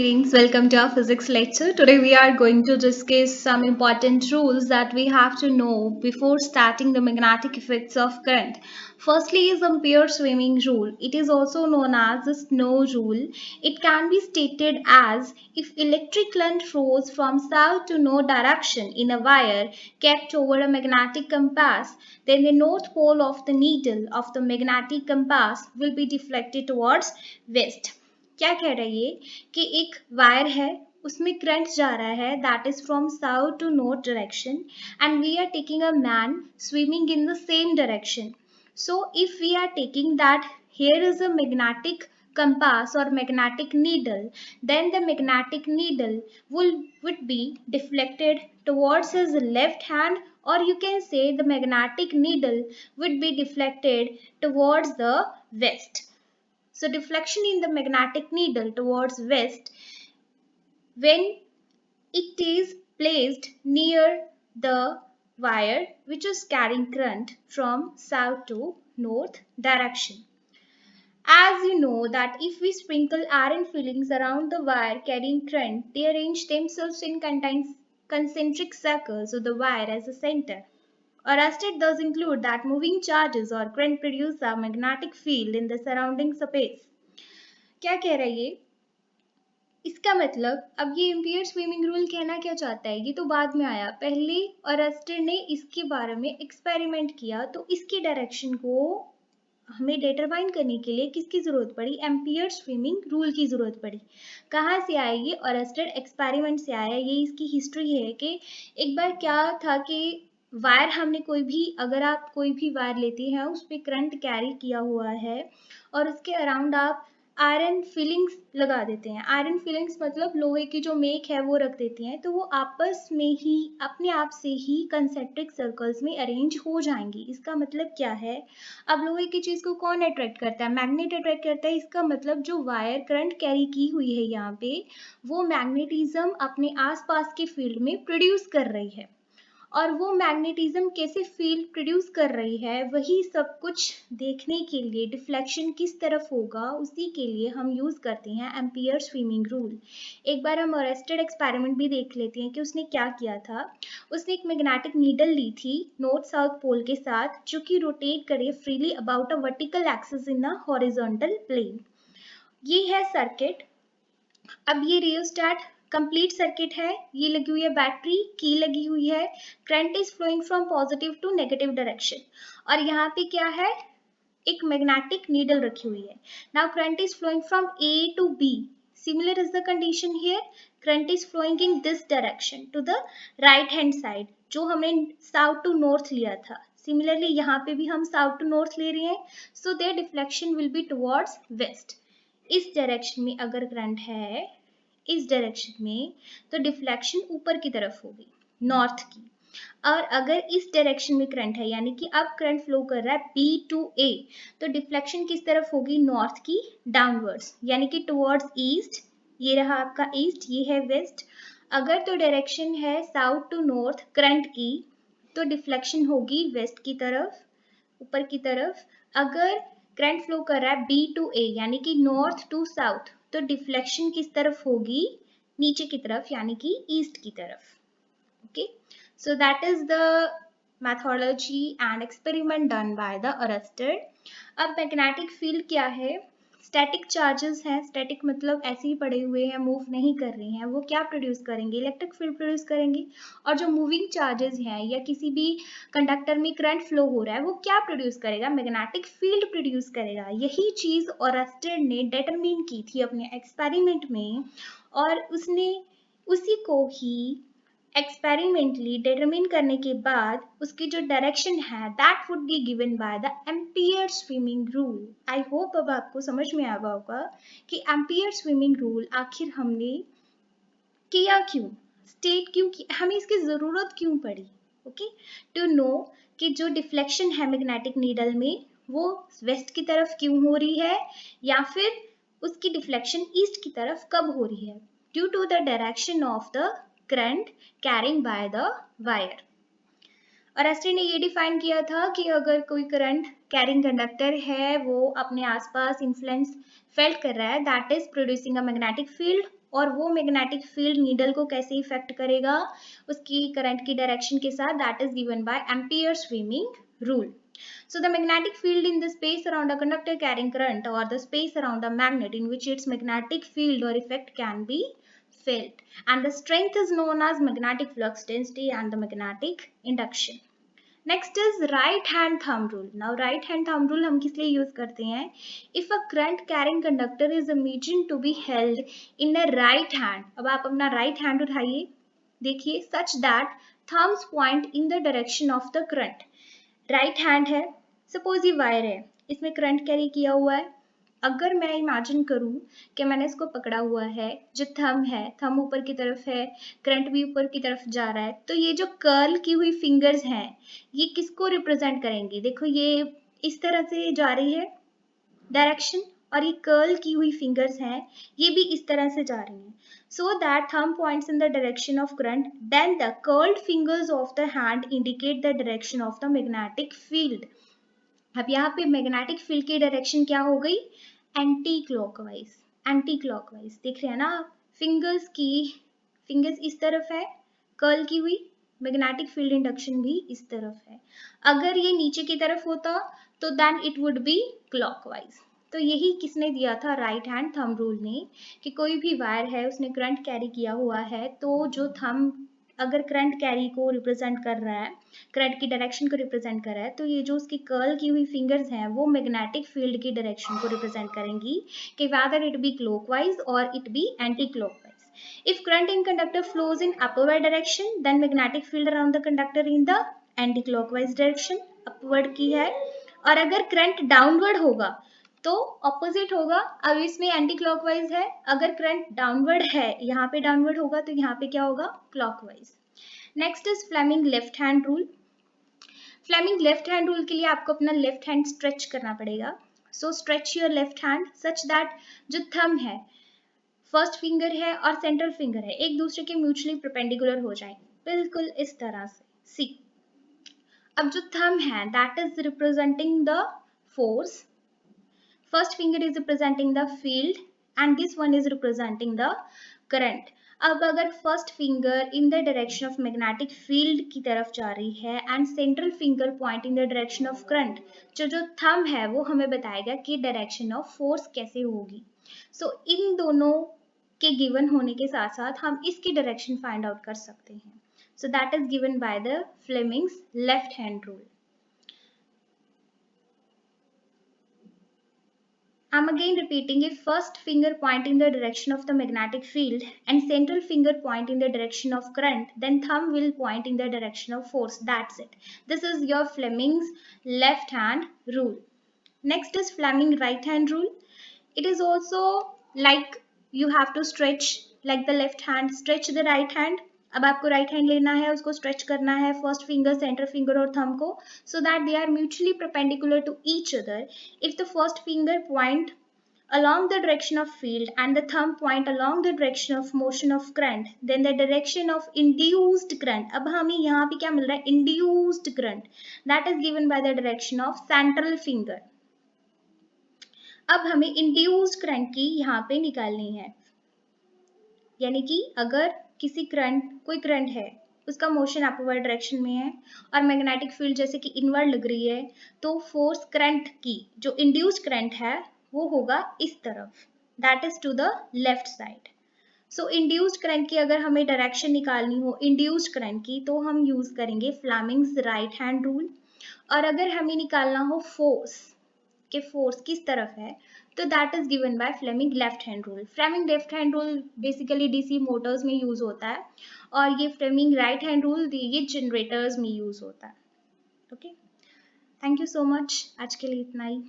Greetings, welcome to our physics lecture. Today we are going to discuss some important rules that we have to know before starting the magnetic effects of current. Firstly is Ampere's swimming rule. It is also known as the snow rule. It can be stated as if electric current flows from south to north direction in a wire kept over a magnetic compass, then the north pole of the needle of the magnetic compass will be deflected towards west. क्या कह रहा है ये कि एक wire है उसमें current जा रहा है that is from south to north direction and we are taking a man swimming in the same direction so if we are taking that here is a magnetic compass or magnetic needle, then the magnetic needle would be deflected towards his left hand, or you can say the magnetic needle would be deflected towards the west. So deflection in the magnetic needle towards west when it is placed near the wire which is carrying current from south to north direction. As you know that if we sprinkle iron fillings around the wire carrying current, they arrange themselves in concentric circles with the wire as a center. Arrested thus include that moving charges or current produce a magnetic field in the surrounding space. क्या कह रहा है ये? इसका मतलब अब ये ampere swimming rule कहना क्या चाहता है, ये तो बाद में आया, पहले अरेस्टर ने इसके बारे में एक्सपेरिमेंट किया तो इसकी डायरेक्शन को हमें डिटरमाइन करने के लिए किसकी जरूरत पड़ी, एम्पियर स्विमिंग रूल की जरूरत पड़ी. कहाँ से आया ये, अरेस्टेड एक्सपेरिमेंट से आया. ये इसकी हिस्ट्री है कि एक बार क्या था कि वायर हमने कोई भी, अगर आप कोई भी वायर लेते हैं उस पर करंट कैरी किया हुआ है और उसके अराउंड आप आयरन फिलिंग्स लगा देते हैं. आयरन फिलिंग्स मतलब लोहे की जो मेक है वो रख देते हैं, तो वो आपस में ही अपने आप से ही कंसेंट्रिक सर्कल्स में अरेंज हो जाएंगी. इसका मतलब क्या है, अब लोहे की चीज को कौन अट्रैक्ट करता है, मैग्नेट अट्रैक्ट करता है. इसका मतलब जो वायर करंट कैरी की हुई है यहाँ पे वो मैग्नेटिज्म अपने आसपास के फील्ड में प्रोड्यूस कर रही है, और वो मैग्नेटिज्म कैसे फील्ड प्रोड्यूस कर रही है वही सब कुछ देखने के लिए डिफ्लेक्शन किस तरफ होगा उसी के लिए हम यूज करते हैं एम्पियर स्विमिंग रूल. एक बार हम अरेस्टेड एक्सपेरिमेंट भी देख लेते हैं कि उसने क्या किया था. उसने एक मैग्नेटिक नीडल ली थी नॉर्थ साउथ पोल के साथ जो कि रोटेट करे freely about a vertical axis in a horizontal plane. ये है सर्किट. अब ये रियोस्टेट कंप्लीट सर्किट है, ये लगी हुई है बैटरी, की लगी हुई है, current is flowing from positive to negative direction, और यहाँ पे क्या है, एक मैग्नेटिक नीडल रखी हुई है. Now current is flowing from A to B. Similar is the condition here. Current is flowing in this direction to the right hand side, जो हमने south to north लिया था. Similarly यहाँ पे भी हम south to north ले रहे हैं, so their deflection will be towards west. इस डायरेक्शन में अगर करंट है इस डायरेक्शन में तो डिफ्लेक्शन ऊपर की तरफ होगी नॉर्थ की, और अगर इस डायरेक्शन में करंट है यानी कि अब करंट फ्लो कर रहा है B टू A तो डिफ्लेक्शन किस तरफ होगी, नॉर्थ की डाउनवर्ड्स यानी कि टुवर्ड्स ईस्ट. ये रहा आपका ईस्ट, ये है वेस्ट. अगर तो डायरेक्शन है साउथ टू नॉर्थ करंट की तो डिफ्लेक्शन होगी वेस्ट की तरफ, ऊपर की तरफ. अगर करंट फ्लो कर रहा है B टू A यानी कि नॉर्थ टू साउथ तो डिफ्लेक्शन किस तरफ होगी, नीचे की तरफ यानी कि ईस्ट की तरफ. Okay, so that is the methodology and experiment done by the arrested. अब मैग्नेटिक फील्ड क्या है, स्टैटिक चार्जेस हैं. स्टैटिक मतलब ऐसे ही पड़े हुए हैं, मूव नहीं कर रहे हैं, वो क्या प्रोड्यूस करेंगे, इलेक्ट्रिक फील्ड प्रोड्यूस करेंगे. और जो मूविंग चार्जेस हैं या किसी भी कंडक्टर में करंट फ्लो हो रहा है वो क्या प्रोड्यूस करेगा, मैग्नेटिक फील्ड प्रोड्यूस करेगा. यही चीज ऑरेस्टेड ने डिटरमिन की थी अपने एक्सपेरिमेंट में, और उसने उसी को ही एक्सपेरिमेंटली डिटरमिन करने के बाद उसकी जो डायरेक्शन है that would be given by the ampere swimming rule. I hope अब आपको समझ में आ गया होगा कि एम्पियर स्विमिंग रूल आखिर हमने किया क्यों, स्टेट क्यों की, हमें इसकी जरूरत क्यों पड़ी. ओके, टू नो कि जो डिफ्लेक्शन है मैग्नेटिक नीडल में वो वेस्ट की तरफ क्यों हो रही है, या फिर उसकी डिफ्लेक्शन ईस्ट की तरफ कब हो रही है, due to the direction of the current carrying by the wire. Oersted ने ये डिफाइन किया था कि अगर कोई करंट कैरिंग कंडक्टर है वो अपने आसपास इन्फ्लुएंस फेल्ट कर रहा है that is producing a magnetic field और वो मैग्नेटिक फील्ड नीडल को कैसे इफेक्ट करेगा उसकी करंट की डायरेक्शन के साथ, that is given bye ampere swimming rule. So the magnetic field in the space around a conductor carrying current or the space around a magnet in which its magnetic field or effect can be felt, and the strength is known as magnetic flux density and the magnetic induction. Next is right hand thumb rule. Now right hand thumb rule हम किस लिए use करते हैं? If a current carrying conductor is imagined to be held in a right hand, अब आप अपना right hand उठाइए, देखिए, such that thumbs point in the direction of the current. Right hand है, सपोज ये वायर है, इसमें करंट कैरी किया हुआ है. अगर मैं इमेजिन करूं कि मैंने इसको पकड़ा हुआ है, जो थंब है, थंब ऊपर की तरफ है, करंट भी ऊपर की तरफ जा रहा है, तो ये जो कर्ल की हुई फिंगर्स हैं ये किसको रिप्रेजेंट करेंगी? देखो ये इस तरह से जा रही है डायरेक्शन, और ये कर्ल की हुई फिंगर्स हैं ये भी इस तरह से जा रही हैं. So that thumb points in the direction of current, then the curled fingers of the hand indicate the direction of the magnetic field. अब यहाँ पे मैग्नेटिक फील्ड की डायरेक्शन क्या हो गई? Anti clockwise. एंटी क्लॉकवाइज दिख रहे हैं ना आप? फिंगर्स इस तरफ है कर्ल की हुई, मैग्नेटिक फील्ड इंडक्शन भी इस तरफ है. अगर ये नीचे की तरफ होता तो then it would be clockwise. तो यही किसने दिया था? राइट हैंड थंब रूल ने, कि कोई भी वायर है उसने करंट कैरी किया हुआ है, तो जो थंब अगर करंट कैरी को रिप्रेजेंट कर रहा है, करंट की डायरेक्शन को रिप्रेजेंट कर रहा है, तो ये जो उसकी कर्ल की हुई फिंगर्स हैं वो मैग्नेटिक फील्ड की डायरेक्शन को रिप्रेजेंट करेंगी, कि whether it be clockwise or it be anti-clockwise. If current in conductor flows in upward direction, then magnetic field around the conductor in the anti-clockwise direction, upward की है. और अगर current downward होगा तो opposite होगा. अब इसमें एंटी क्लॉकवाइज है, अगर करंट डाउनवर्ड है, यहाँ पे डाउनवर्ड होगा तो यहाँ पे क्या होगा? Clockwise. Next is Fleming left hand rule. Fleming left hand rule के लिए आपको अपना लेफ्ट हैंड स्ट्रेच करना पड़ेगा. So stretch your left hand such that जो थंब है, फर्स्ट फिंगर है और सेंट्रल फिंगर है, एक दूसरे के म्यूचुअली परपेंडिकुलर हो जाए, बिल्कुल इस तरह से. सी, अब जो थंब है that is representing the force, first finger is representing the field and this one is representing the current. अब अगर first finger in the direction of magnetic field की तरफ जा रही है and central finger point in the direction of current, जो thumb है वो हमें बताएगा कि डायरेक्शन ऑफ फोर्स कैसे होगी. सो इन दोनों के गिवन होने के साथ साथ हम इसकी डायरेक्शन फाइंड आउट कर सकते हैं. So that is given by the Fleming's left hand rule. I'm again repeating, if first finger point in the direction of the magnetic field and central finger point in the direction of current, then thumb will point in the direction of force. That's it. This is your Fleming's left hand rule. Next is Fleming right hand rule. It is also like you have to stretch like the left hand, stretch the right hand. अब आपको right hand लेना है, उसको stretch करना है, first finger, centre finger और thumb को, so that they are mutually perpendicular to each other. If the first finger point along the direction of field and the thumb point along the direction of motion of current, then the direction of induced current, अब हमें यहाँ पे क्या मिल रहा है? induced current, that is given by the direction of central finger. अब हमें induced current की यहाँ पे निकालनी है, यानी कि अगर किसी करंट, कोई करंट है, उसका मोशन अपवर्ड डायरेक्शन में है और मैग्नेटिक फील्ड जैसे कि इनवर्ड लग रही है, तो फोर्स करंट की जो इंड्यूस्ड करंट है वो होगा इस तरफ, that is to the left side. So induced current की अगर हमें डायरेक्शन निकालनी हो इंड्यूस्ड करंट की, तो हम यूज करेंगे फ्लेमिंग्स राइट हैंड रूल. और अगर हमें निकालना हो फोर्स, कि फोर्स किस तरफ है, तो that is given by Fleming left hand rule. Fleming left hand rule basically DC motors में यूज होता है और ये फ्लेमिंग राइट हैंड रूल ये जनरेटर्स में यूज होता है. Okay, thank you so much. आज के लिए इतना ही.